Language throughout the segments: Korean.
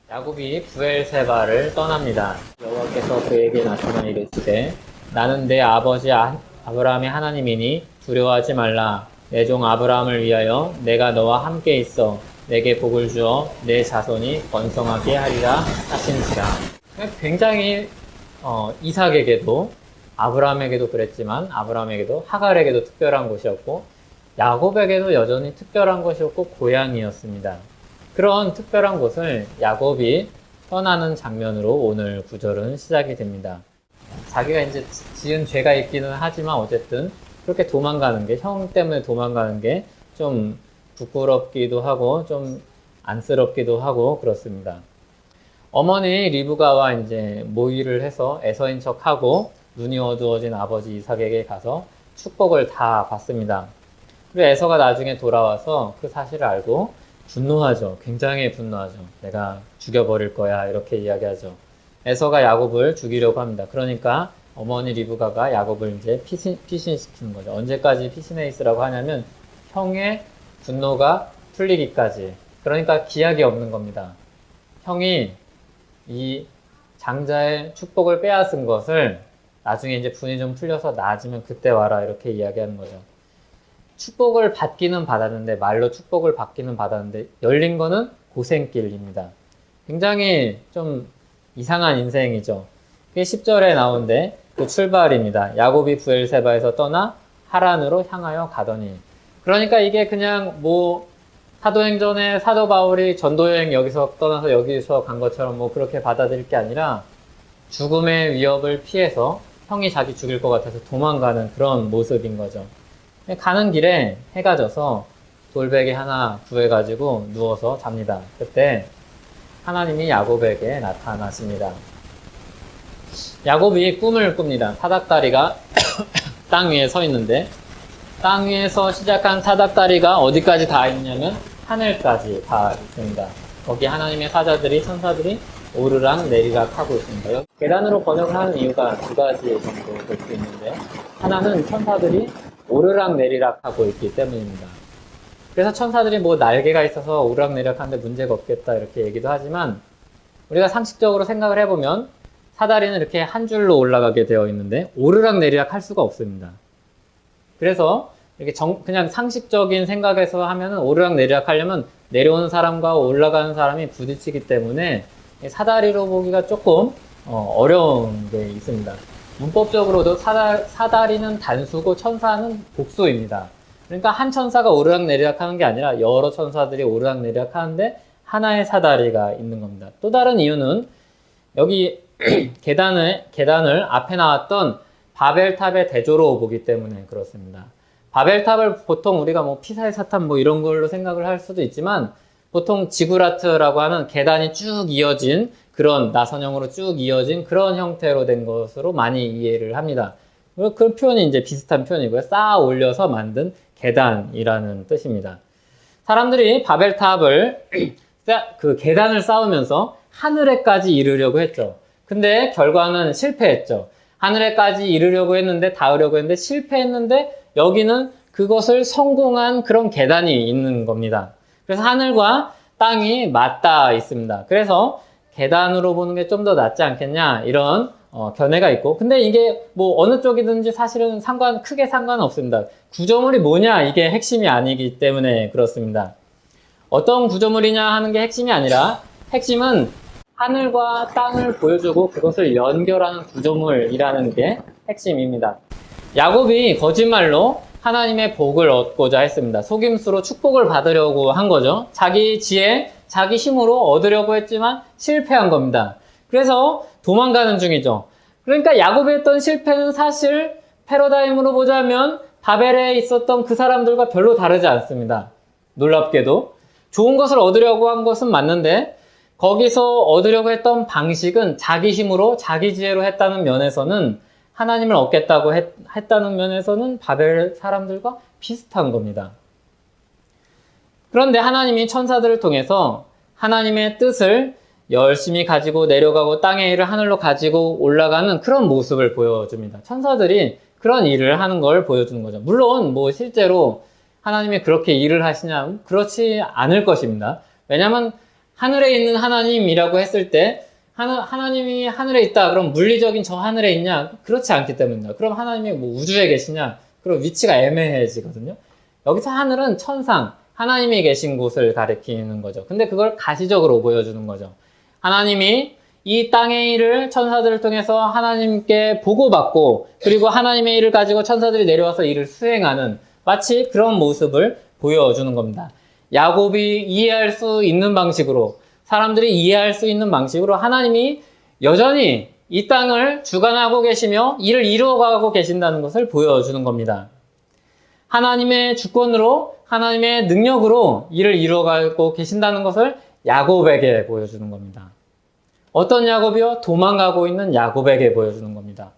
야곱이 부엘세바를 떠납니다. 여호와께서 그에게 나타나 이르시되 나는 내 아버지 아브라함의 하나님이니 두려워하지 말라. 내 종 아브라함을 위하여 내가 너와 함께 있어 내게 복을 주어 내 자손이 번성하게 하리라 하신지라. 굉장히 이삭에게도 아브라함에게도 그랬지만 아브라함에게도 하갈에게도 특별한 곳이었고 야곱에게도 여전히 특별한 것이었고 고향이었습니다. 그런 특별한 곳을 야곱이 떠나는 장면으로 오늘 구절은 시작이 됩니다. 자기가 이제 지은 죄가 있기는 하지만 어쨌든 그렇게 도망가는 게, 형 때문에 도망가는 게 좀 부끄럽기도 하고 좀 안쓰럽기도 하고 그렇습니다. 어머니 리브가와 이제 모의를 해서 에서인 척하고 눈이 어두워진 아버지 이삭에게 가서 축복을 다 받습니다. 그리고 에서가 나중에 돌아와서 그 사실을 알고 분노하죠. 굉장히 분노하죠. 내가 죽여버릴 거야 이렇게 이야기하죠. 에서가 야곱을 죽이려고 합니다. 그러니까 어머니 리브가가 야곱을 이제 피신시키는 거죠. 언제까지 피신해 있으라고 하냐면 형의 분노가 풀리기까지. 그러니까 기약이 없는 겁니다. 형이 이 장자의 축복을 빼앗은 것을 나중에 이제 분이 좀 풀려서 나아지면 그때 와라 이렇게 이야기하는 거죠. 축복을 받기는 받았는데, 말로 축복을 받기는 받았는데 열린 거는 고생길입니다. 굉장히 좀 이상한 인생이죠. 그게 10절에 나오는데 그 출발입니다. 야곱이 부엘세바에서 떠나 하란으로 향하여 가더니. 그러니까 이게 그냥 뭐 사도행전에 사도 바울이 전도여행 여기서 떠나서 여기서 간 것처럼 뭐 그렇게 받아들일 게 아니라 죽음의 위협을 피해서 형이 자기 죽일 것 같아서 도망가는 그런 모습인 거죠. 가는 길에 해가 져서 돌베개 하나 구해가지고 누워서 잡니다. 그때 하나님이 야곱에게 나타나십니다. 야곱이 꿈을 꿉니다. 사닥다리가 땅 위에 서 있는데 땅 위에서 시작한 사닥다리가 어디까지 다 있냐면 하늘까지 다 있습니다. 거기 하나님의 사자들이, 천사들이 오르락 내리락 하고 있습니다. 계단으로 번역을 하는 이유가 두 가지 정도 볼 수 있는데, 하나는 천사들이 오르락 내리락 하고 있기 때문입니다. 그래서 천사들이 뭐 날개가 있어서 오르락 내리락 하는데 문제가 없겠다 이렇게 얘기도 하지만, 우리가 상식적으로 생각을 해보면 사다리는 이렇게 한 줄로 올라가게 되어 있는데 오르락 내리락 할 수가 없습니다. 그래서 이렇게 그냥 상식적인 생각에서 하면은 오르락 내리락 하려면 내려오는 사람과 올라가는 사람이 부딪히기 때문에 사다리로 보기가 조금 어려운 게 있습니다. 문법적으로도 사다리는 단수고 천사는 복수입니다. 그러니까 한 천사가 오르락 내리락 하는 게 아니라 여러 천사들이 오르락 내리락 하는데 하나의 사다리가 있는 겁니다. 또 다른 이유는 여기 계단을 앞에 나왔던 바벨탑의 대조로 보기 때문에 그렇습니다. 바벨탑을 보통 우리가 뭐 피사의 사탑 뭐 이런 걸로 생각을 할 수도 있지만, 보통 지구라트라고 하는 계단이 쭉 이어진 그런 나선형으로 쭉 이어진 그런 형태로 된 것으로 많이 이해를 합니다. 그 표현이 이제 비슷한 표현이고요. 쌓아 올려서 만든 계단이라는 뜻입니다. 사람들이 바벨탑을 그 계단을 쌓으면서 하늘에까지 이르려고 했죠. 근데 결과는 실패했죠. 하늘에까지 이르려고 했는데, 닿으려고 했는데 실패했는데, 여기는 그것을 성공한 그런 계단이 있는 겁니다. 그래서 하늘과 땅이 맞닿아 있습니다. 그래서 계단으로 보는 게 좀 더 낫지 않겠냐 이런 견해가 있고, 근데 이게 뭐 어느 쪽이든지 사실은 크게 상관은 없습니다. 구조물이 뭐냐 이게 핵심이 아니기 때문에 그렇습니다. 어떤 구조물이냐 하는 게 핵심이 아니라, 핵심은 하늘과 땅을 보여주고 그것을 연결하는 구조물이라는 게 핵심입니다. 야곱이 거짓말로 하나님의 복을 얻고자 했습니다. 속임수로 축복을 받으려고 한 거죠. 자기 지혜, 자기 힘으로 얻으려고 했지만 실패한 겁니다. 그래서 도망가는 중이죠. 그러니까 야곱이 했던 실패는 사실 패러다임으로 보자면 바벨에 있었던 그 사람들과 별로 다르지 않습니다. 놀랍게도 좋은 것을 얻으려고 한 것은 맞는데, 거기서 얻으려고 했던 방식은 자기 힘으로 자기 지혜로 했다는 면에서는, 하나님을 얻겠다고 했다는 면에서는 바벨 사람들과 비슷한 겁니다. 그런데 하나님이 천사들을 통해서 하나님의 뜻을 열심히 가지고 내려가고 땅의 일을 하늘로 가지고 올라가는 그런 모습을 보여줍니다. 천사들이 그런 일을 하는 걸 보여주는 거죠. 물론 뭐 실제로 하나님이 그렇게 일을 하시냐? 그렇지 않을 것입니다. 왜냐하면 하늘에 있는 하나님이라고 했을 때 하나님이 하늘에 있다. 그럼 물리적인 저 하늘에 있냐? 그렇지 않기 때문입니다. 그럼 하나님이 뭐 우주에 계시냐? 그럼 위치가 애매해지거든요. 여기서 하늘은 천상, 하나님이 계신 곳을 가리키는 거죠. 근데 그걸 가시적으로 보여주는 거죠. 하나님이 이 땅의 일을 천사들을 통해서 하나님께 보고받고 그리고 하나님의 일을 가지고 천사들이 내려와서 일을 수행하는 마치 그런 모습을 보여주는 겁니다. 야곱이 이해할 수 있는 방식으로 사람들이 이해할 수 있는 방식으로 하나님이 여전히 이 땅을 주관하고 계시며 일을 이루어가고 계신다는 것을 보여주는 겁니다. 하나님의 주권으로 하나님의 능력으로 일을 이루어가고 계신다는 것을 야곱에게 보여주는 겁니다. 어떤 야곱이요? 도망가고 있는 야곱에게 보여주는 겁니다.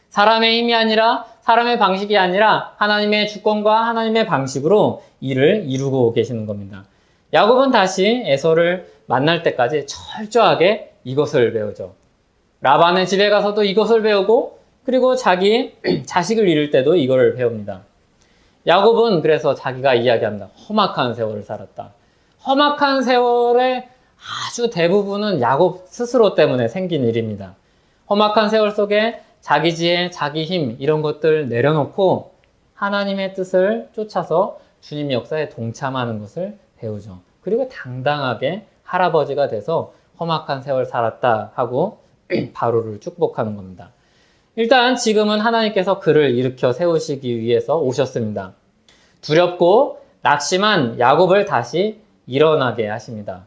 사람의 힘이 아니라 사람의 방식이 아니라 하나님의 주권과 하나님의 방식으로 일을 이루고 계시는 겁니다. 야곱은 다시 에서를 만날 때까지 철저하게 이것을 배우죠. 라반의 집에 가서도 이것을 배우고 그리고 자기 자식을 잃을 때도 이걸 배웁니다. 야곱은 그래서 자기가 이야기합니다. 험악한 세월을 살았다. 험악한 세월의 아주 대부분은 야곱 스스로 때문에 생긴 일입니다. 험악한 세월 속에 자기 지혜, 자기 힘 이런 것들 내려놓고 하나님의 뜻을 쫓아서 주님 역사에 동참하는 것을 배우죠. 그리고 당당하게 할아버지가 돼서 험악한 세월 살았다 하고 바로를 축복하는 겁니다. 일단 지금은 하나님께서 그를 일으켜 세우시기 위해서 오셨습니다. 두렵고 낙심한 야곱을 다시 일어나게 하십니다.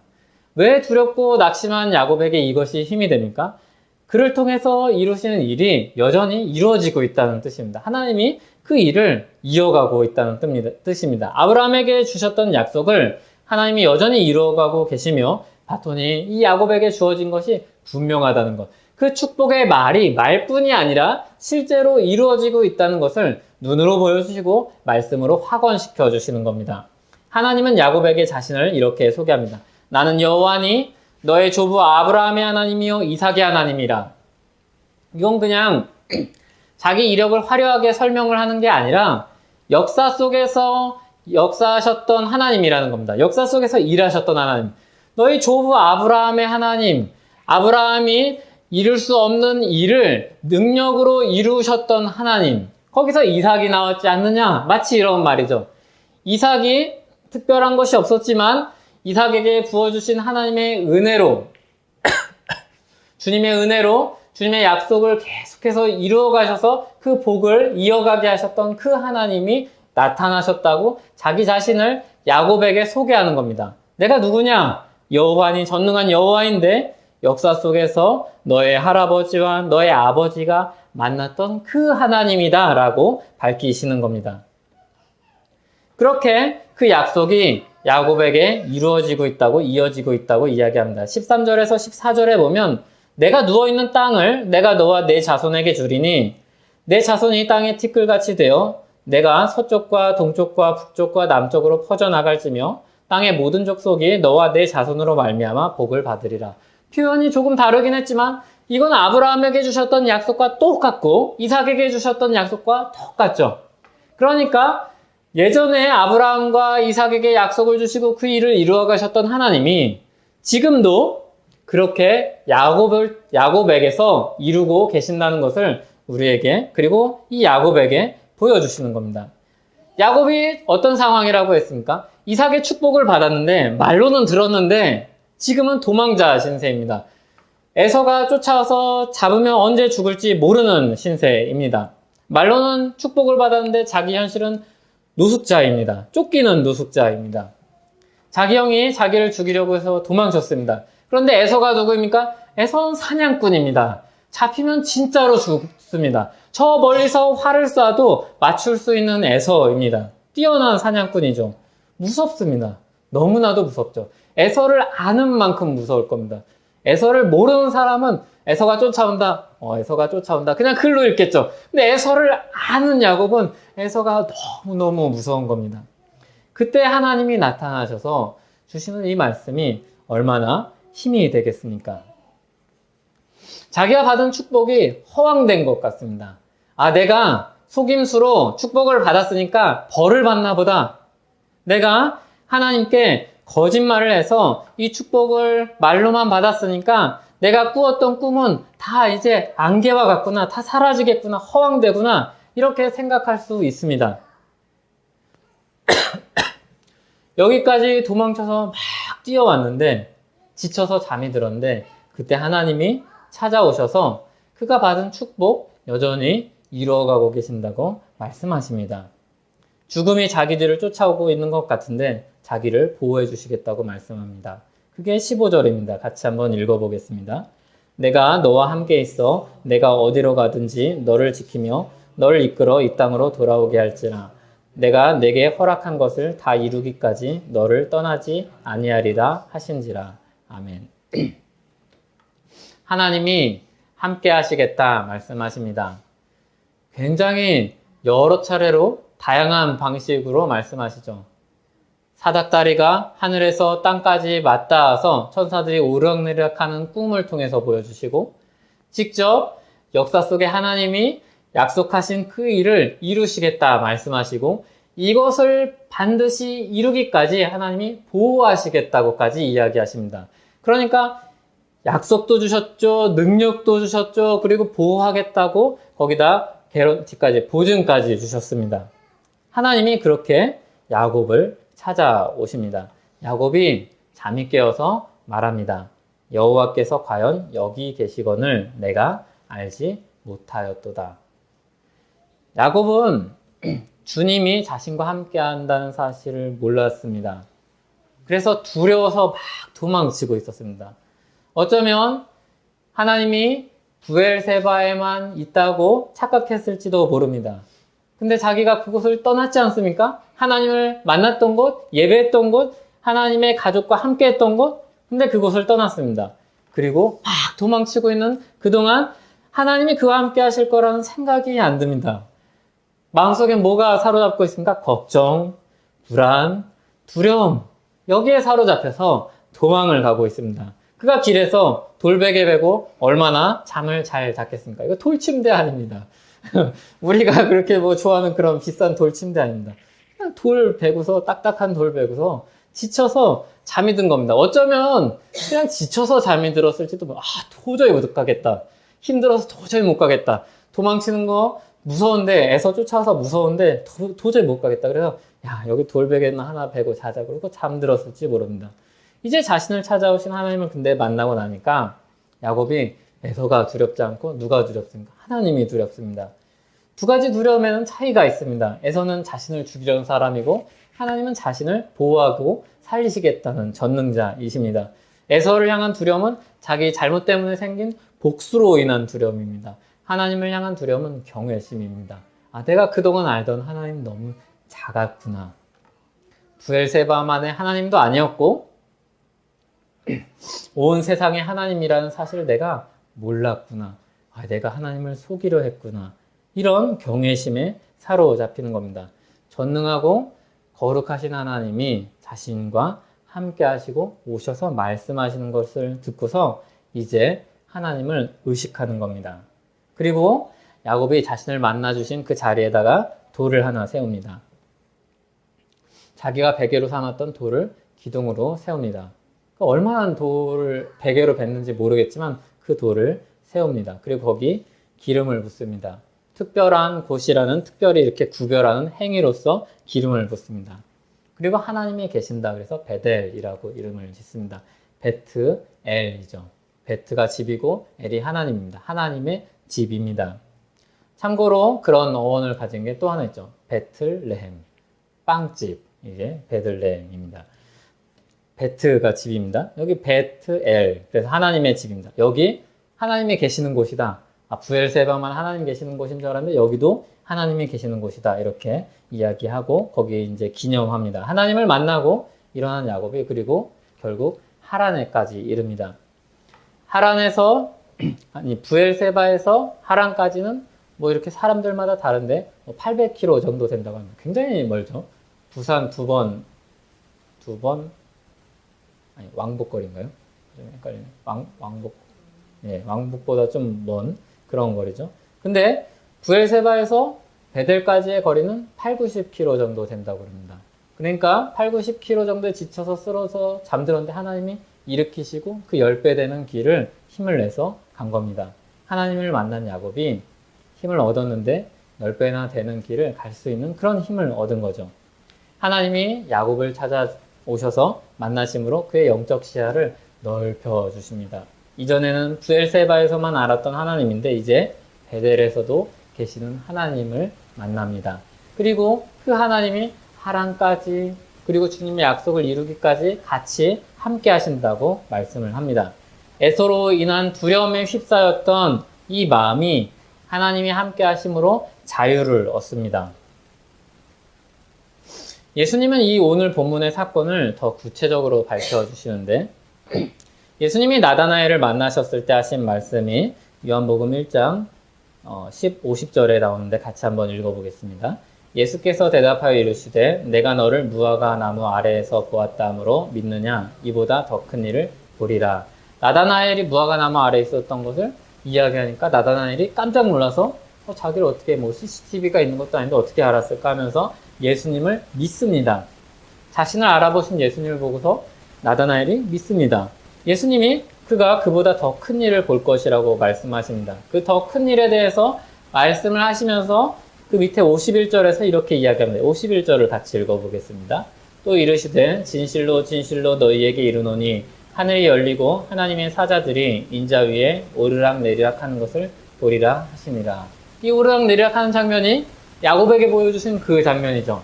왜 두렵고 낙심한 야곱에게 이것이 힘이 됩니까? 그를 통해서 이루시는 일이 여전히 이루어지고 있다는 뜻입니다. 하나님이 그 일을 이어가고 있다는 뜻입니다. 아브라함에게 주셨던 약속을 하나님이 여전히 이루어가고 계시며 바톤이 이 야곱에게 주어진 것이 분명하다는 것. 그 축복의 말이 말뿐이 아니라 실제로 이루어지고 있다는 것을 눈으로 보여주시고 말씀으로 확언시켜 주시는 겁니다. 하나님은 야곱에게 자신을 이렇게 소개합니다. 나는 여호와니 너의 조부 아브라함의 하나님이요 이삭의 하나님이라. 이건 그냥 자기 이력을 화려하게 설명을 하는 게 아니라 역사 속에서 역사하셨던 하나님이라는 겁니다. 역사 속에서 일하셨던 하나님. 너희 조부 아브라함의 하나님. 아브라함이 이룰 수 없는 일을 능력으로 이루셨던 하나님. 거기서 이삭이 나왔지 않느냐? 마치 이런 말이죠. 이삭이 특별한 것이 없었지만 이삭에게 부어주신 하나님의 은혜로 주님의 은혜로 주님의 약속을 계속해서 이루어 가셔서 그 복을 이어가게 하셨던 그 하나님이 나타나셨다고 자기 자신을 야곱에게 소개하는 겁니다. 내가 누구냐? 여호와니 전능한 여호와인데 역사 속에서 너의 할아버지와 너의 아버지가 만났던 그 하나님이다 라고 밝히시는 겁니다. 그렇게 그 약속이 야곱에게 이루어지고 있다고 이어지고 있다고 이야기합니다. 13절에서 14절에 보면 내가 누워있는 땅을 내가 너와 내 자손에게 주리니 내 자손이 땅의 티끌같이 되어 내가 서쪽과 동쪽과 북쪽과 남쪽으로 퍼져나갈지며 땅의 모든 족속이 너와 내 자손으로 말미암아 복을 받으리라. 표현이 조금 다르긴 했지만 이건 아브라함에게 주셨던 약속과 똑같고 이삭에게 주셨던 약속과 똑같죠. 그러니까 예전에 아브라함과 이삭에게 약속을 주시고 그 일을 이루어 가셨던 하나님이 지금도 그렇게 야곱에게서 이루고 계신다는 것을 우리에게 그리고 이 야곱에게 보여주시는 겁니다. 야곱이 어떤 상황이라고 했습니까? 이삭의 축복을 받았는데 말로는 들었는데 지금은 도망자 신세입니다. 에서가 쫓아와서 잡으면 언제 죽을지 모르는 신세입니다. 말로는 축복을 받았는데 자기 현실은 노숙자입니다. 쫓기는 노숙자입니다. 자기 형이 자기를 죽이려고 해서 도망쳤습니다. 그런데 에서가 누구입니까? 에서는 사냥꾼입니다. 잡히면 진짜로 죽습니다. 저 멀리서 활을 쏴도 맞출 수 있는 에서입니다. 뛰어난 사냥꾼이죠. 무섭습니다. 너무나도 무섭죠. 에서를 아는 만큼 무서울 겁니다. 에서를 모르는 사람은 에서가 쫓아온다. 에서가 쫓아온다. 그냥 글로 읽겠죠. 근데 에서를 아는 야곱은 에서가 너무너무 무서운 겁니다. 그때 하나님이 나타나셔서 주시는 이 말씀이 얼마나 힘이 되겠습니까? 자기가 받은 축복이 허황된 것 같습니다. 내가 속임수로 축복을 받았으니까 벌을 받나 보다. 내가 하나님께 거짓말을 해서 이 축복을 말로만 받았으니까 내가 꾸었던 꿈은 다 이제 안개와 같구나, 다 사라지겠구나, 허황되구나, 이렇게 생각할 수 있습니다. 여기까지 도망쳐서 막 뛰어왔는데 지쳐서 잠이 들었는데 그때 하나님이 찾아오셔서 그가 받은 축복 여전히 이루어가고 계신다고 말씀하십니다. 죽음이 자기들을 쫓아오고 있는 것 같은데 자기를 보호해 주시겠다고 말씀합니다. 그게 15절입니다. 같이 한번 읽어보겠습니다. 내가 너와 함께 있어 내가 어디로 가든지 너를 지키며 너를 이끌어 이 땅으로 돌아오게 할지라. 내가 내게 허락한 것을 다 이루기까지 너를 떠나지 아니하리라 하신지라. 아멘. 하나님이 함께 하시겠다 말씀하십니다. 굉장히 여러 차례로 다양한 방식으로 말씀하시죠. 사닥다리가 하늘에서 땅까지 맞닿아서 천사들이 오르락내리락하는 꿈을 통해서 보여주시고 직접 역사 속에 하나님이 약속하신 그 일을 이루시겠다 말씀하시고 이것을 반드시 이루기까지 하나님이 보호하시겠다고까지 이야기하십니다. 그러니까 약속도 주셨죠, 능력도 주셨죠, 그리고 보호하겠다고 거기다 개런티까지, 보증까지 주셨습니다. 하나님이 그렇게 야곱을 찾아오십니다. 야곱이 잠이 깨어서 말합니다. 여호와께서 과연 여기 계시거늘 내가 알지 못하였도다. 야곱은 주님이 자신과 함께 한다는 사실을 몰랐습니다. 그래서 두려워서 막 도망치고 있었습니다. 어쩌면 하나님이 부엘세바에만 있다고 착각했을지도 모릅니다. 근데 자기가 그곳을 떠났지 않습니까? 하나님을 만났던 곳, 예배했던 곳, 하나님의 가족과 함께 했던 곳, 근데 그곳을 떠났습니다. 그리고 막 도망치고 있는 그동안 하나님이 그와 함께 하실 거라는 생각이 안 듭니다. 마음속에 뭐가 사로잡고 있습니까? 걱정, 불안, 두려움. 여기에 사로잡혀서 도망을 가고 있습니다. 그가 길에서 돌베개 베고 얼마나 잠을 잘 잤겠습니까? 이거 돌침대 아닙니다. 우리가 그렇게 뭐 좋아하는 그런 비싼 돌침대 아닙니다. 그냥 돌 베고서, 딱딱한 돌 베고서 지쳐서 잠이 든 겁니다. 어쩌면 그냥 지쳐서 잠이 들었을지도 도저히 못 가겠다. 힘들어서 도저히 못 가겠다. 도망치는 거 무서운데, 애서 쫓아와서 무서운데 도저히 못 가겠다. 그래서 여기 돌베개나 하나 베고 자자. 그러고 잠들었을지 모릅니다. 이제 자신을 찾아오신 하나님을 근데 만나고 나니까 야곱이 에서가 두렵지 않고 누가 두렵습니까? 하나님이 두렵습니다. 두 가지 두려움에는 차이가 있습니다. 에서는 자신을 죽이려는 사람이고 하나님은 자신을 보호하고 살리시겠다는 전능자이십니다. 에서를 향한 두려움은 자기 잘못 때문에 생긴 복수로 인한 두려움입니다. 하나님을 향한 두려움은 경외심입니다. 내가 그동안 알던 하나님 너무 작았구나. 부엘세바만의 하나님도 아니었고 온 세상의 하나님이라는 사실을 내가 몰랐구나. 내가 하나님을 속이려 했구나. 이런 경외심에 사로잡히는 겁니다. 전능하고 거룩하신 하나님이 자신과 함께 하시고 오셔서 말씀하시는 것을 듣고서 이제 하나님을 의식하는 겁니다. 그리고 야곱이 자신을 만나주신 그 자리에다가 돌을 하나 세웁니다. 자기가 베개로 삼았던 돌을 기둥으로 세웁니다. 얼마나 돌을 베개로 뱉는지 모르겠지만 그 돌을 세웁니다. 그리고 거기 기름을 붓습니다. 특별한 곳이라는, 특별히 이렇게 구별하는 행위로서 기름을 붓습니다. 그리고 하나님이 계신다 그래서 베델이라고 이름을 짓습니다. 베트엘이죠. 베트가 집이고 엘이 하나님입니다. 하나님의 집입니다. 참고로 그런 어원을 가진 게 또 하나 있죠. 베틀레헴, 빵집, 이게 베들레헴입니다. 베트가 집입니다. 여기 베트엘, 그래서 하나님의 집입니다. 여기 하나님이 계시는 곳이다. 부엘세바만 하나님 계시는 곳인 줄 알았는데 여기도 하나님이 계시는 곳이다. 이렇게 이야기하고 거기에 이제 기념합니다. 하나님을 만나고 일어난 야곱이 그리고 결국 하란에까지 이릅니다. 하란에서 부엘세바에서 하란까지는 뭐 이렇게 사람들마다 다른데 800km 정도 된다고 합니다. 굉장히 멀죠. 부산 두 번 왕복거리인가요? 좀 헷갈리네. 왕복보다 좀 먼 그런 거리죠. 근데 부엘세바에서 베델까지의 거리는 8, 90km 정도 된다고 합니다. 그러니까 8, 90kg 정도에 지쳐서 쓰러져 잠들었는데 하나님이 일으키시고 그 10배 되는 길을 힘을 내서 간 겁니다. 하나님을 만난 야곱이 힘을 얻었는데 10배나 되는 길을 갈 수 있는 그런 힘을 얻은 거죠. 하나님이 야곱을 찾아오셔서 만나심으로 그의 영적 시야를 넓혀 주십니다. 이전에는 부엘세바에서만 알았던 하나님인데 이제 베델에서도 계시는 하나님을 만납니다. 그리고 그 하나님이 하란까지 그리고 주님의 약속을 이루기까지 같이 함께 하신다고 말씀을 합니다. 에서로 인한 두려움에 휩싸였던 이 마음이 하나님이 함께 하심으로 자유를 얻습니다. 예수님은 이 오늘 본문의 사건을 더 구체적으로 밝혀주시는데 예수님이 나다나엘을 만나셨을 때 하신 말씀이 요한복음 1장 50절에 나오는데 같이 한번 읽어보겠습니다. 예수께서 대답하여 이르시되 내가 너를 무화과 나무 아래에서 보았다 하므로 믿느냐? 이보다 더 큰 일을 보리라. 나다나엘이 무화과 나무 아래에 있었던 것을 이야기하니까 나다나엘이 깜짝 놀라서 자기를 어떻게 CCTV가 있는 것도 아닌데 어떻게 알았을까 하면서 예수님을 믿습니다. 자신을 알아보신 예수님을 보고서 나다나엘이 믿습니다. 예수님이 그가 그보다 더 큰 일을 볼 것이라고 말씀하십니다. 그 더 큰 일에 대해서 말씀을 하시면서 그 밑에 51절에서 이렇게 이야기합니다. 51절을 같이 읽어보겠습니다. 또 이르시되 진실로 진실로 너희에게 이르노니 하늘이 열리고 하나님의 사자들이 인자 위에 오르락 내리락 하는 것을 보리라 하시니라. 이 오르락 내리락 하는 장면이 야곱에게 보여주신 그 장면이죠.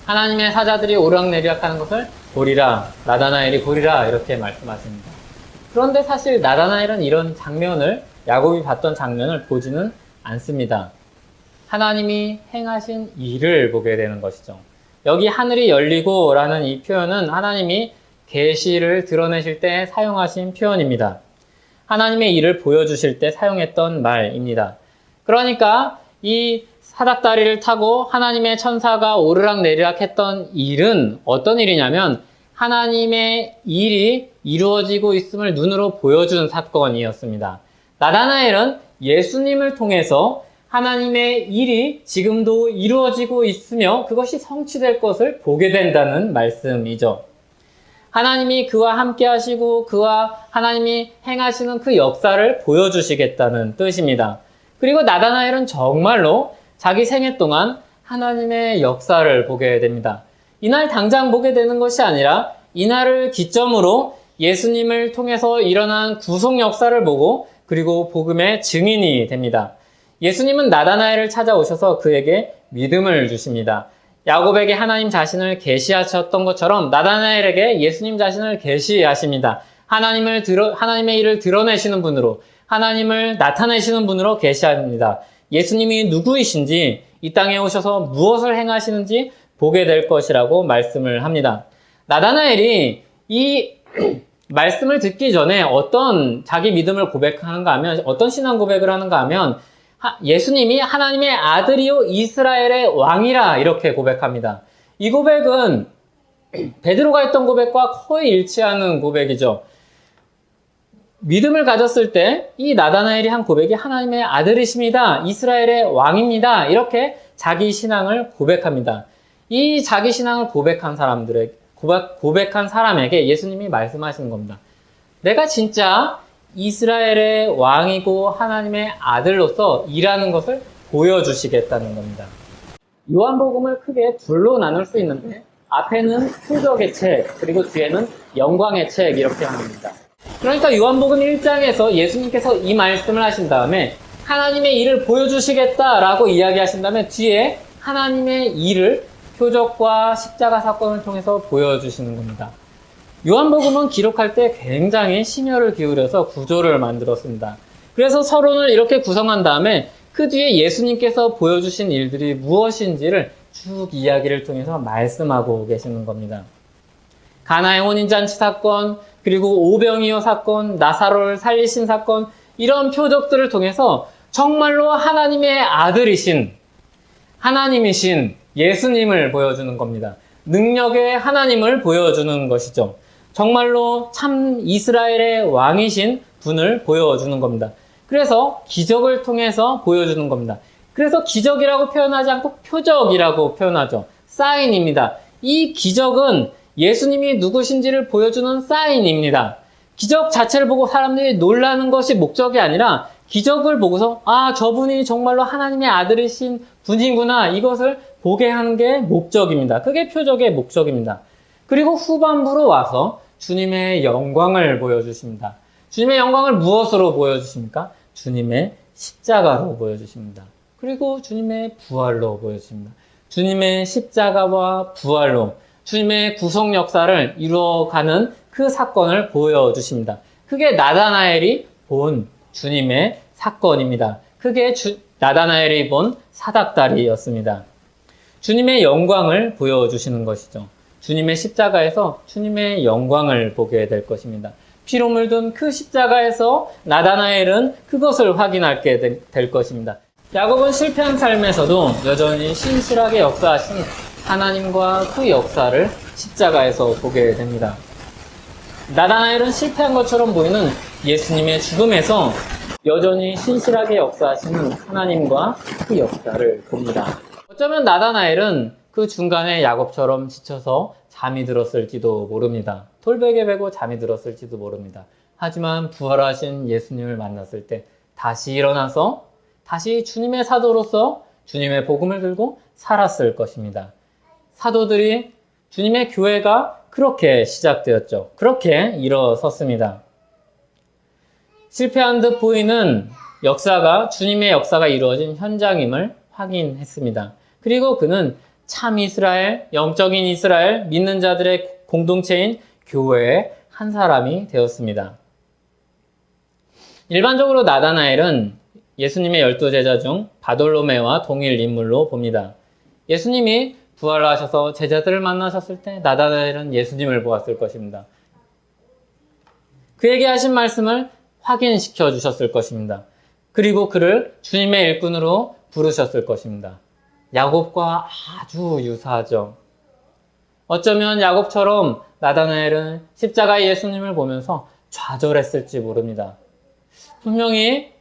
하나님의 사자들이 오르락 내리락 하는 것을 보리라, 나다나엘이 보리라 이렇게 말씀하십니다. 그런데 사실 나다나엘은 이런 장면을 야곱이 봤던 장면을 보지는 않습니다. 하나님이 행하신 일을 보게 되는 것이죠. 여기 하늘이 열리고 라는 이 표현은 하나님이 계시를 드러내실 때 사용하신 표현입니다. 하나님의 일을 보여주실 때 사용했던 말입니다. 그러니까 이 사닥다리를 타고 하나님의 천사가 오르락 내리락 했던 일은 어떤 일이냐면 하나님의 일이 이루어지고 있음을 눈으로 보여준 사건이었습니다. 나다나엘은 예수님을 통해서 하나님의 일이 지금도 이루어지고 있으며 그것이 성취될 것을 보게 된다는 말씀이죠. 하나님이 그와 함께 하시고 그와 하나님이 행하시는 그 역사를 보여주시겠다는 뜻입니다. 그리고 나다나엘은 정말로 자기 생애 동안 하나님의 역사를 보게 됩니다. 이날 당장 보게 되는 것이 아니라 이날을 기점으로 예수님을 통해서 일어난 구속 역사를 보고 그리고 복음의 증인이 됩니다. 예수님은 나다나엘을 찾아오셔서 그에게 믿음을 주십니다. 야곱에게 하나님 자신을 계시하셨던 것처럼 나다나엘에게 예수님 자신을 계시하십니다. 하나님의 일을 드러내시는 분으로, 하나님을 나타내시는 분으로 계시합니다. 예수님이 누구이신지, 이 땅에 오셔서 무엇을 행하시는지 보게 될 것이라고 말씀을 합니다. 나다나엘이 이 말씀을 듣기 전에 어떤 자기 믿음을 고백하는가 하면, 어떤 신앙 고백을 하는가 하면, 예수님이 하나님의 아들이요 이스라엘의 왕이라 이렇게 고백합니다. 이 고백은 베드로가 했던 고백과 거의 일치하는 고백이죠. 믿음을 가졌을 때 이 나다나엘이 한 고백이 하나님의 아들이십니다. 이스라엘의 왕입니다. 이렇게 자기 신앙을 고백합니다. 이 자기 신앙을 고백한 사람에게 예수님이 말씀하시는 겁니다. 내가 진짜 이스라엘의 왕이고 하나님의 아들로서 일하는 것을 보여주시겠다는 겁니다. 요한복음을 크게 둘로 나눌 수 있는데 앞에는 표적의 책, 그리고 뒤에는 영광의 책 이렇게 합니다. 그러니까 요한복음 1장에서 예수님께서 이 말씀을 하신 다음에 하나님의 일을 보여주시겠다라고 이야기하신 다음에 뒤에 하나님의 일을 표적과 십자가 사건을 통해서 보여주시는 겁니다. 요한복음은 기록할 때 굉장히 심혈을 기울여서 구조를 만들었습니다. 그래서 서론을 이렇게 구성한 다음에 그 뒤에 예수님께서 보여주신 일들이 무엇인지를 쭉 이야기를 통해서 말씀하고 계시는 겁니다. 가나의 혼인잔치 사건, 그리고 오병이어 사건, 나사로를 살리신 사건, 이런 표적들을 통해서 정말로 하나님의 아들이신, 하나님이신 예수님을 보여주는 겁니다. 능력의 하나님을 보여주는 것이죠. 정말로 참 이스라엘의 왕이신 분을 보여주는 겁니다. 그래서 기적을 통해서 보여주는 겁니다. 그래서 기적이라고 표현하지 않고 표적이라고 표현하죠. 사인입니다. 이 기적은 예수님이 누구신지를 보여주는 사인입니다. 기적 자체를 보고 사람들이 놀라는 것이 목적이 아니라 기적을 보고서 아, 저분이 정말로 하나님의 아들이신 분이구나, 이것을 보게 하는 게 목적입니다. 그게 표적의 목적입니다. 그리고 후반부로 와서 주님의 영광을 보여주십니다. 주님의 영광을 무엇으로 보여주십니까? 주님의 십자가로 보여주십니다. 그리고 주님의 부활로 보여주십니다. 주님의 십자가와 부활로 주님의 구속 역사를 이루어가는 그 사건을 보여주십니다. 그게 나다나엘이 본 주님의 사건입니다. 그게 나다나엘이 본 사닥다리였습니다. 주님의 영광을 보여주시는 것이죠. 주님의 십자가에서 주님의 영광을 보게 될 것입니다. 피로 물든 그 십자가에서 나다나엘은 그것을 확인하게 될 것입니다. 야곱은 실패한 삶에서도 여전히 신실하게 역사하신 하나님과 그 역사를 십자가에서 보게 됩니다. 나다나엘은 실패한 것처럼 보이는 예수님의 죽음에서 여전히 신실하게 역사하시는 하나님과 그 역사를 봅니다. 어쩌면 나다나엘은 그 중간에 야곱처럼 지쳐서 잠이 들었을지도 모릅니다. 돌베개 베고 잠이 들었을지도 모릅니다. 하지만 부활하신 예수님을 만났을 때 다시 일어나서 다시 주님의 사도로서 주님의 복음을 들고 살았을 것입니다. 사도들이 주님의 교회가 그렇게 시작되었죠. 그렇게 일어섰습니다. 실패한 듯 보이는 역사가 주님의 역사가 이루어진 현장임을 확인했습니다. 그리고 그는 참 이스라엘, 영적인 이스라엘, 믿는 자들의 공동체인 교회의 한 사람이 되었습니다. 일반적으로 나다나엘은 예수님의 12제자 중 바돌로메와 동일 인물로 봅니다. 예수님이 부활하셔서 제자들을 만나셨을 때 나다나엘은 예수님을 보았을 것입니다. 그에게 하신 말씀을 확인시켜 주셨을 것입니다. 그리고 그를 주님의 일꾼으로 부르셨을 것입니다. 야곱과 아주 유사하죠. 어쩌면 야곱처럼 나다나엘은 십자가의 예수님을 보면서 좌절했을지 모릅니다. 분명히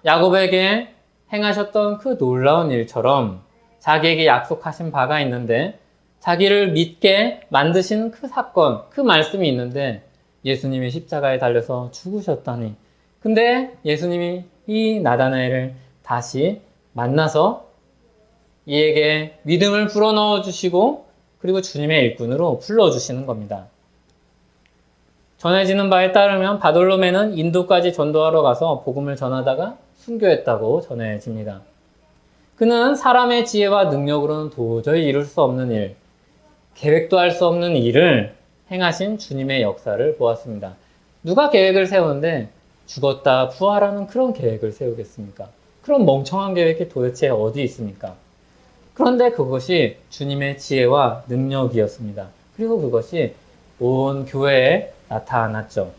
야곱에게 행하셨던 그 놀라운 일처럼 자기에게 약속하신 바가 있는데, 자기를 믿게 만드신 그 사건, 그 말씀이 있는데 예수님이 십자가에 달려서 죽으셨다니. 근데 예수님이 이 나다나엘을 다시 만나서 이에게 믿음을 불어넣어 주시고 그리고 주님의 일꾼으로 불러주시는 겁니다. 전해지는 바에 따르면 바돌로메는 인도까지 전도하러 가서 복음을 전하다가 순교했다고 전해집니다. 그는 사람의 지혜와 능력으로는 도저히 이룰 수 없는 일, 계획도 할 수 없는 일을 행하신 주님의 역사를 보았습니다. 누가 계획을 세우는데 죽었다 부활하는 그런 계획을 세우겠습니까? 그런 멍청한 계획이 도대체 어디 있습니까? 그런데 그것이 주님의 지혜와 능력이었습니다. 그리고 그것이 온 교회에 나타났죠.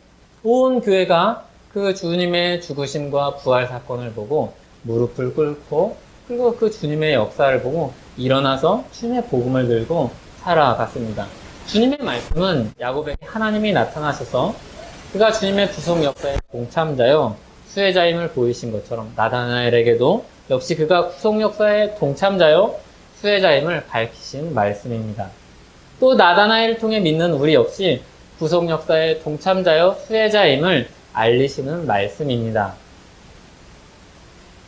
온 교회가 그 주님의 죽으심과 부활 사건을 보고 무릎을 꿇고 그리고 그 주님의 역사를 보고 일어나서 주님의 복음을 들고 살아갔습니다. 주님의 말씀은 야곱에게 하나님이 나타나셔서 그가 주님의 구속 역사의 동참자요 수혜자임을 보이신 것처럼 나다나엘에게도 역시 그가 구속 역사의 동참자요 수혜자임을 밝히신 말씀입니다. 또 나다나엘을 통해 믿는 우리 역시 구속 역사의 동참자요 수혜자임을 알리시는 말씀입니다.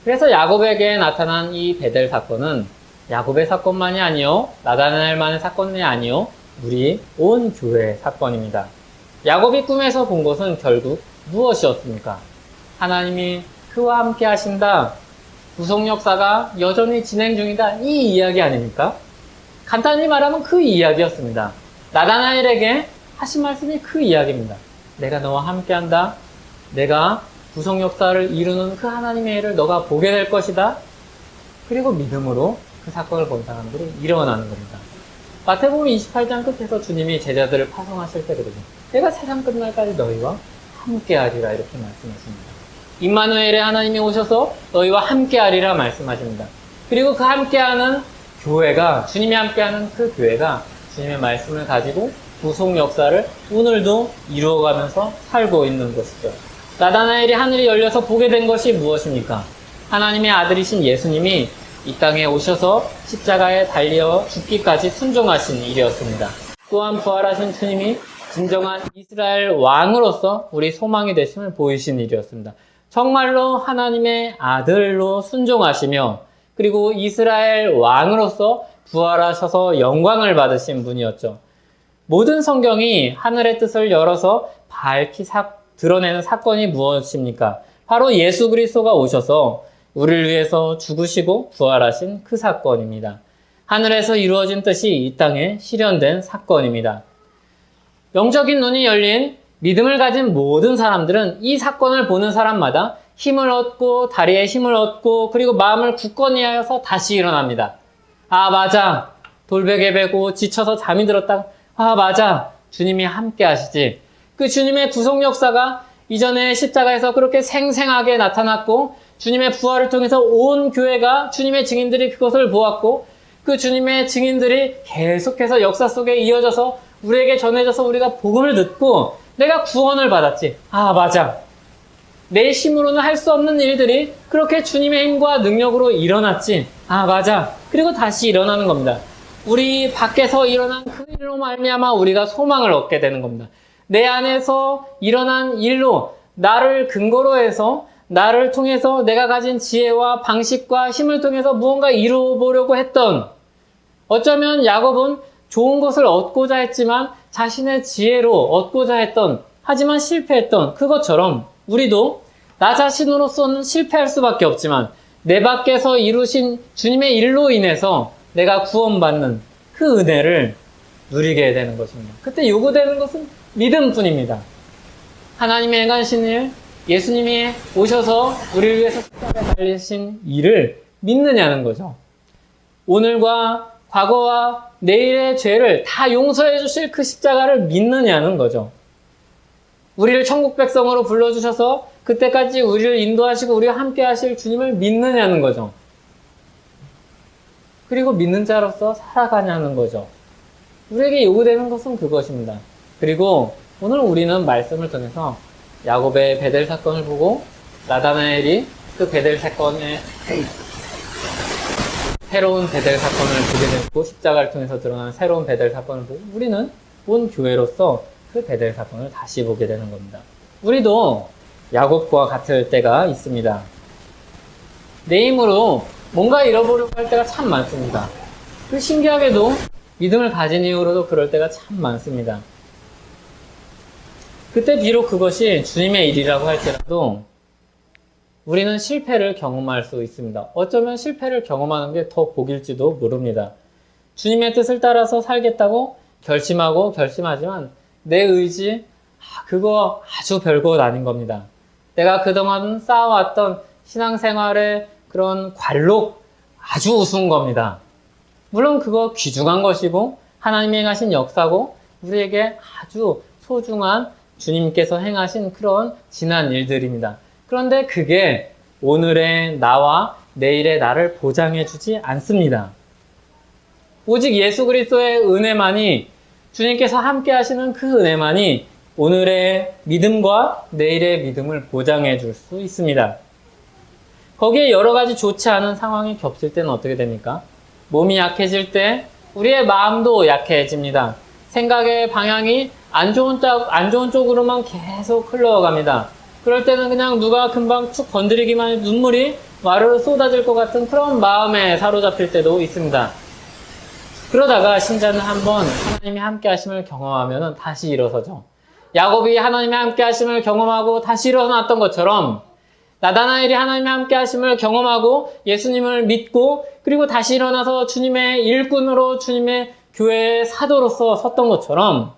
그래서 야곱에게 나타난 이 베델 사건은 야곱의 사건만이 아니요 나다나엘만의 사건이 아니요 우리 온 교회의 사건입니다. 야곱이 꿈에서 본 것은 결국 무엇이었습니까? 하나님이 그와 함께 하신다. 구속 역사가 여전히 진행 중이다. 이 이야기 아닙니까? 간단히 말하면 그 이야기였습니다. 나다나엘에게 하신 말씀이 그 이야기입니다. 내가 너와 함께 한다. 내가 구속 역사를 이루는 그 하나님의 일을 너가 보게 될 것이다. 그리고 믿음으로 그 사건을 본 사람들이 일어나는 겁니다. 마태복음 28장 끝에서 주님이 제자들을 파송하실 때 그러죠. 내가 세상 끝날까지 너희와 함께하리라 이렇게 말씀하십니다. 임마누엘의 하나님이 오셔서 너희와 함께하리라 말씀하십니다. 그리고 그 함께하는 교회가 주님이 함께하는 그 교회가 주님의 말씀을 가지고 구속 역사를 오늘도 이루어가면서 살고 있는 것이죠. 나다나엘이 하늘이 열려서 보게 된 것이 무엇입니까? 하나님의 아들이신 예수님이 이 땅에 오셔서 십자가에 달려 죽기까지 순종하신 일이었습니다. 또한 부활하신 주님이 진정한 이스라엘 왕으로서 우리 소망이 되심을 보이신 일이었습니다. 정말로 하나님의 아들로 순종하시며 그리고 이스라엘 왕으로서 부활하셔서 영광을 받으신 분이었죠. 모든 성경이 하늘의 뜻을 열어서 밝히 드러내는 사건이 무엇입니까? 바로 예수 그리스도가 오셔서 우리를 위해서 죽으시고 부활하신 그 사건입니다. 하늘에서 이루어진 뜻이 이 땅에 실현된 사건입니다. 영적인 눈이 열린 믿음을 가진 모든 사람들은 이 사건을 보는 사람마다 힘을 얻고 다리에 힘을 얻고 그리고 마음을 굳건히 하여서 다시 일어납니다. 아 맞아, 돌베개 베고 지쳐서 잠이 들었다가 아 맞아, 주님이 함께 하시지. 그 주님의 구속 역사가 이전에 십자가에서 그렇게 생생하게 나타났고 주님의 부활을 통해서 온 교회가 주님의 증인들이 그것을 보았고 그 주님의 증인들이 계속해서 역사 속에 이어져서 우리에게 전해져서 우리가 복음을 듣고 내가 구원을 받았지. 아 맞아, 내 힘으로는 할 수 없는 일들이 그렇게 주님의 힘과 능력으로 일어났지. 아 맞아, 그리고 다시 일어나는 겁니다. 우리 밖에서 일어난 그 일로 말미암아 우리가 소망을 얻게 되는 겁니다. 내 안에서 일어난 일로 나를 근거로 해서 나를 통해서 내가 가진 지혜와 방식과 힘을 통해서 무언가 이루어 보려고 했던, 어쩌면 야곱은 좋은 것을 얻고자 했지만 자신의 지혜로 얻고자 했던, 하지만 실패했던 그것처럼 우리도 나 자신으로서는 실패할 수밖에 없지만 내 밖에서 이루신 주님의 일로 인해서 내가 구원받는 그 은혜를 누리게 되는 것입니다. 그때 요구되는 것은 믿음뿐입니다. 하나님의 행하신 일, 예수님이 오셔서 우리를 위해서 십자가에 달리신 일을 믿느냐는 거죠. 오늘과 과거와 내일의 죄를 다 용서해 주실 그 십자가를 믿느냐는 거죠. 우리를 천국 백성으로 불러주셔서 그때까지 우리를 인도하시고 우리와 함께 하실 주님을 믿느냐는 거죠. 그리고 믿는 자로서 살아가냐는 거죠. 우리에게 요구되는 것은 그것입니다. 그리고 오늘 우리는 말씀을 통해서 야곱의 베델 사건을 보고 나다나엘이 그 베델 사건의 새로운 베델 사건을 보게 되고 십자가를 통해서 드러나는 새로운 베델 사건을 보고 우리는 온 교회로서 그 베델 사건을 다시 보게 되는 겁니다. 우리도 야곱과 같을 때가 있습니다. 내 힘으로 뭔가 잃어보려고 할 때가 참 많습니다. 그 신기하게도 믿음을 가진 이후로도 그럴 때가 참 많습니다. 그때 비록 그것이 주님의 일이라고 할지라도 우리는 실패를 경험할 수 있습니다. 어쩌면 실패를 경험하는 게 더 복일지도 모릅니다. 주님의 뜻을 따라서 살겠다고 결심하지만 내 의지, 그거 아주 별것 아닌 겁니다. 내가 그동안 쌓아왔던 신앙생활의 그런 관록 아주 우스운 겁니다. 물론 그거 귀중한 것이고 하나님이 행하신 역사고 우리에게 아주 소중한 주님께서 행하신 그런 지난 일들입니다. 그런데 그게 오늘의 나와 내일의 나를 보장해주지 않습니다. 오직 예수 그리스도의 은혜만이, 주님께서 함께 하시는 그 은혜만이 오늘의 믿음과 내일의 믿음을 보장해 줄 수 있습니다. 거기에 여러 가지 좋지 않은 상황이 겹칠 때는 어떻게 됩니까? 몸이 약해질 때 우리의 마음도 약해집니다. 생각의 방향이 안 좋은 쪽으로만 계속 흘러갑니다. 그럴 때는 그냥 누가 금방 툭 건드리기만 해도 눈물이 와르르 쏟아질 것 같은 그런 마음에 사로잡힐 때도 있습니다. 그러다가 신자는 한번 하나님이 함께 하심을 경험하면 다시 일어서죠. 야곱이 하나님의 함께 하심을 경험하고 다시 일어났던 것처럼 나다나엘이 하나님의 함께 하심을 경험하고 예수님을 믿고 그리고 다시 일어나서 주님의 일꾼으로 주님의 교회의 사도로서 섰던 것처럼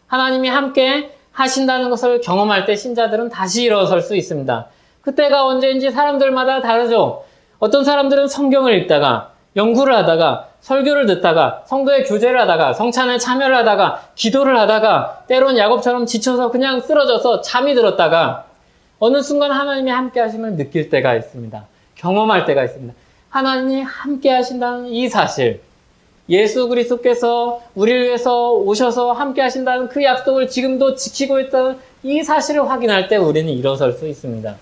하나님이 함께 하신다는 것을 경험할 때 신자들은 다시 일어설 수 있습니다. 그때가 언제인지 사람들마다 다르죠. 어떤 사람들은 성경을 읽다가 연구를 하다가 설교를 듣다가 성도의 교제를 하다가 성찬에 참여를 하다가 기도를 하다가 때론 야곱처럼 지쳐서 그냥 쓰러져서 잠이 들었다가 어느 순간 하나님이 함께 하심을 느낄 때가 있습니다. 경험할 때가 있습니다. 하나님이 함께 하신다는 이 사실, 예수 그리스도께서 우리를 위해서 오셔서 함께 하신다는 그 약속을 지금도 지키고 있다는 이 사실을 확인할 때 우리는 일어설 수 있습니다.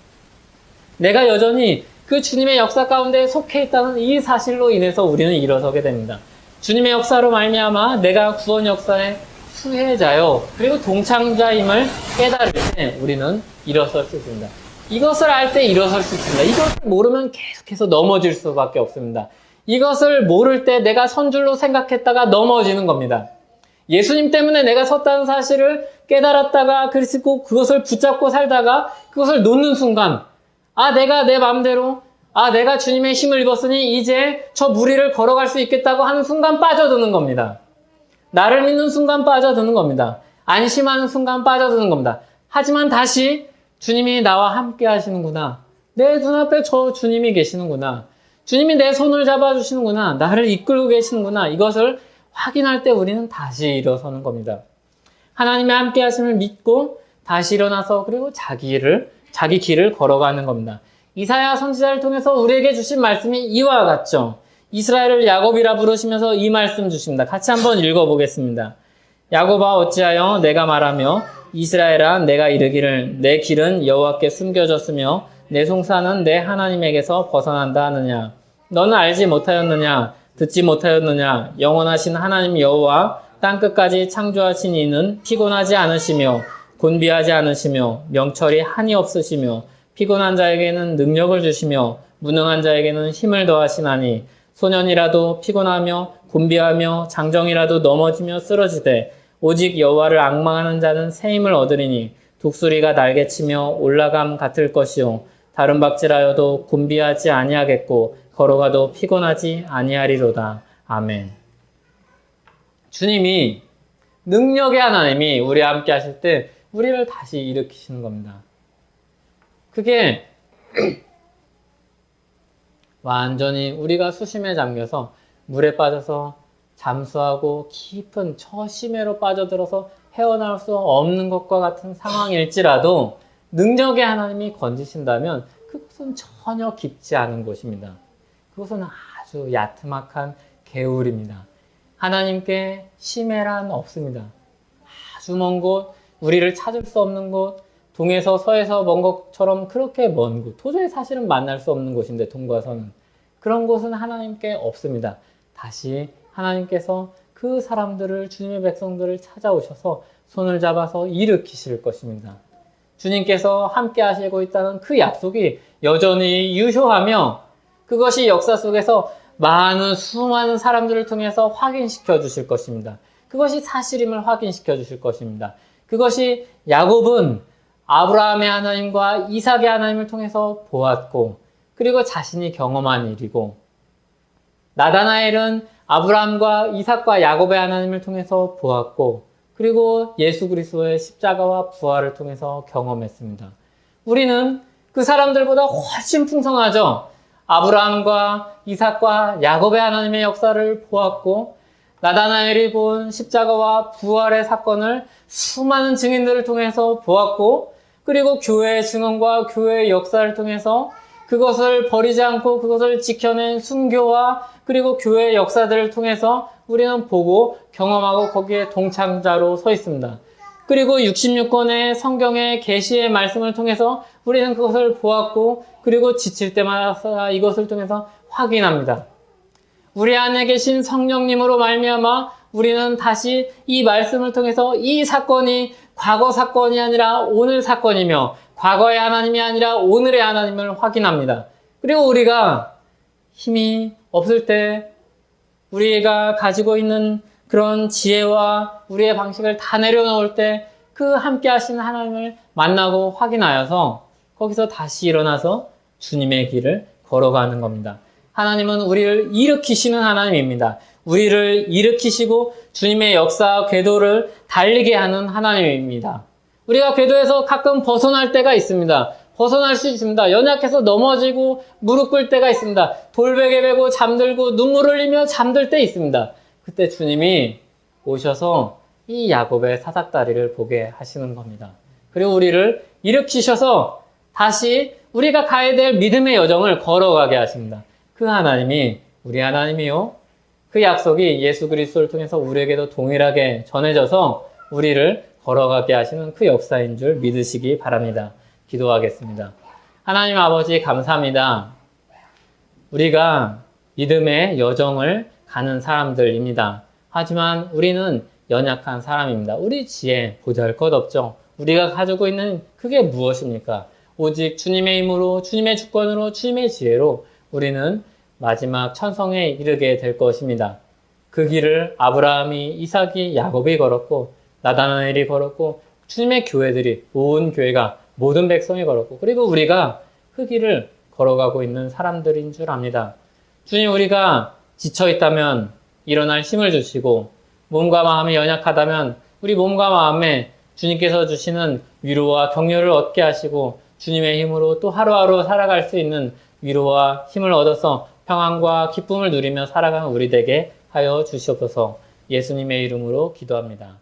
내가 여전히 그 주님의 역사 가운데 속해 있다는 이 사실로 인해서 우리는 일어서게 됩니다. 주님의 역사로 말미암아 내가 구원 역사의 수혜자요 그리고 동참자임을 깨달을 때 우리는 일어설 수 있습니다. 이것을 알 때 일어설 수 있습니다. 이것을 모르면 계속해서 넘어질 수밖에 없습니다. 이것을 모를 때 내가 선줄로 생각했다가 넘어지는 겁니다. 예수님 때문에 내가 섰다는 사실을 깨달았다가 그리고 그것을 붙잡고 살다가 그것을 놓는 순간 내가 내 마음대로 내가 주님의 힘을 입었으니 이제 저 무리를 걸어갈 수 있겠다고 하는 순간 빠져드는 겁니다. 나를 믿는 순간 빠져드는 겁니다. 안심하는 순간 빠져드는 겁니다. 하지만 다시 주님이 나와 함께 하시는구나. 내 눈앞에 저 주님이 계시는구나. 주님이 내 손을 잡아주시는구나. 나를 이끌고 계시는구나. 이것을 확인할 때 우리는 다시 일어서는 겁니다. 하나님의 함께 하심을 믿고 다시 일어나서 그리고 자기 길을 걸어가는 겁니다. 이사야 선지자를 통해서 우리에게 주신 말씀이 이와 같죠. 이스라엘을 야곱이라 부르시면서 이 말씀 주십니다. 같이 한번 읽어보겠습니다. 야곱아 어찌하여 내가 말하며 이스라엘아 내가 이르기를 내 길은 여호와께 숨겨졌으며 내 송사는 내 하나님에게서 벗어난다 하느냐. 너는 알지 못하였느냐 듣지 못하였느냐. 영원하신 하나님 여호와 땅끝까지 창조하신 이는 피곤하지 않으시며 곤비하지 않으시며 명철이 한이 없으시며 피곤한 자에게는 능력을 주시며 무능한 자에게는 힘을 더하시나니 소년이라도 피곤하며 곤비하며 장정이라도 넘어지며 쓰러지되 오직 여호와를 앙망하는 자는 새 힘을 얻으리니 독수리가 날개치며 올라감 같을 것이요 다른 박질하여도 곤비하지 아니하겠고 걸어가도 피곤하지 아니하리로다. 아멘. 주님이 능력의 하나님이 우리와 함께 하실 때 우리를 다시 일으키시는 겁니다. 그게 완전히 우리가 수심에 잠겨서 물에 빠져서 잠수하고 깊은 처심해로 빠져들어서 헤어나올 수 없는 것과 같은 상황일지라도 능력의 하나님이 건지신다면 그것은 전혀 깊지 않은 곳입니다. 그것은 아주 야트막한 개울입니다. 하나님께 심해란 없습니다. 아주 먼 곳, 우리를 찾을 수 없는 곳, 동에서 서에서 먼 것처럼 그렇게 먼 곳, 도저히 사실은 만날 수 없는 곳인데 동과 서는 그런 곳은 하나님께 없습니다. 다시 하나님께서 그 사람들을 주님의 백성들을 찾아오셔서 손을 잡아서 일으키실 것입니다. 주님께서 함께 하시고 있다는 그 약속이 여전히 유효하며 그것이 역사 속에서 수많은 사람들을 통해서 확인시켜 주실 것입니다. 그것이 사실임을 확인시켜 주실 것입니다. 그것이 야곱은 아브라함의 하나님과 이삭의 하나님을 통해서 보았고 그리고 자신이 경험한 일이고 나다나엘은 아브라함과 이삭과 야곱의 하나님을 통해서 보았고 그리고 예수 그리스도의 십자가와 부활을 통해서 경험했습니다. 우리는 그 사람들보다 훨씬 풍성하죠. 아브라함과 이삭과 야곱의 하나님의 역사를 보았고 나다나엘이 본 십자가와 부활의 사건을 수많은 증인들을 통해서 보았고 그리고 교회의 증언과 교회의 역사를 통해서 그것을 버리지 않고 그것을 지켜낸 순교와 그리고 교회의 역사들을 통해서 우리는 보고 경험하고 거기에 동참자로 서 있습니다. 그리고 66권의 성경의 계시의 말씀을 통해서 우리는 그것을 보았고 그리고 지칠 때마다 이것을 통해서 확인합니다. 우리 안에 계신 성령님으로 말미암아 우리는 다시 이 말씀을 통해서 이 사건이 과거 사건이 아니라 오늘 사건이며 과거의 하나님이 아니라 오늘의 하나님을 확인합니다. 그리고 우리가 힘이 없을 때 우리가 가지고 있는 그런 지혜와 우리의 방식을 다 내려놓을 때 그 함께 하시는 하나님을 만나고 확인하여서 거기서 다시 일어나서 주님의 길을 걸어가는 겁니다. 하나님은 우리를 일으키시는 하나님입니다. 우리를 일으키시고 주님의 역사와 궤도를 달리게 하는 하나님입니다. 우리가 궤도에서 가끔 벗어날 때가 있습니다. 벗어날 수 있습니다. 연약해서 넘어지고 무릎 꿇을 때가 있습니다. 돌베개 베고 잠들고 눈물 흘리며 잠들 때 있습니다. 그때 주님이 오셔서 이 야곱의 사닥다리를 보게 하시는 겁니다. 그리고 우리를 일으키셔서 다시 우리가 가야 될 믿음의 여정을 걸어가게 하십니다. 그 하나님이 우리 하나님이요. 그 약속이 예수 그리스도를 통해서 우리에게도 동일하게 전해져서 우리를 걸어가게 하시는 그 역사인 줄 믿으시기 바랍니다. 기도하겠습니다. 하나님 아버지 감사합니다. 우리가 믿음의 여정을 가는 사람들입니다. 하지만 우리는 연약한 사람입니다. 우리 지혜 보잘것없죠. 우리가 가지고 있는 그게 무엇입니까? 오직 주님의 힘으로, 주님의 주권으로, 주님의 지혜로 우리는 마지막 천성에 이르게 될 것입니다. 그 길을 아브라함이, 이삭이, 야곱이 걸었고 나다나엘이 걸었고 주님의 교회들이, 온 교회가, 모든 백성이 걸었고 그리고 우리가 그 길을 걸어가고 있는 사람들인 줄 압니다. 주님, 우리가 지쳐있다면 일어날 힘을 주시고 몸과 마음이 연약하다면 우리 몸과 마음에 주님께서 주시는 위로와 격려를 얻게 하시고 주님의 힘으로 또 하루하루 살아갈 수 있는 위로와 힘을 얻어서 평안과 기쁨을 누리며 살아가는 우리 되게 하여 주시옵소서. 예수님의 이름으로 기도합니다.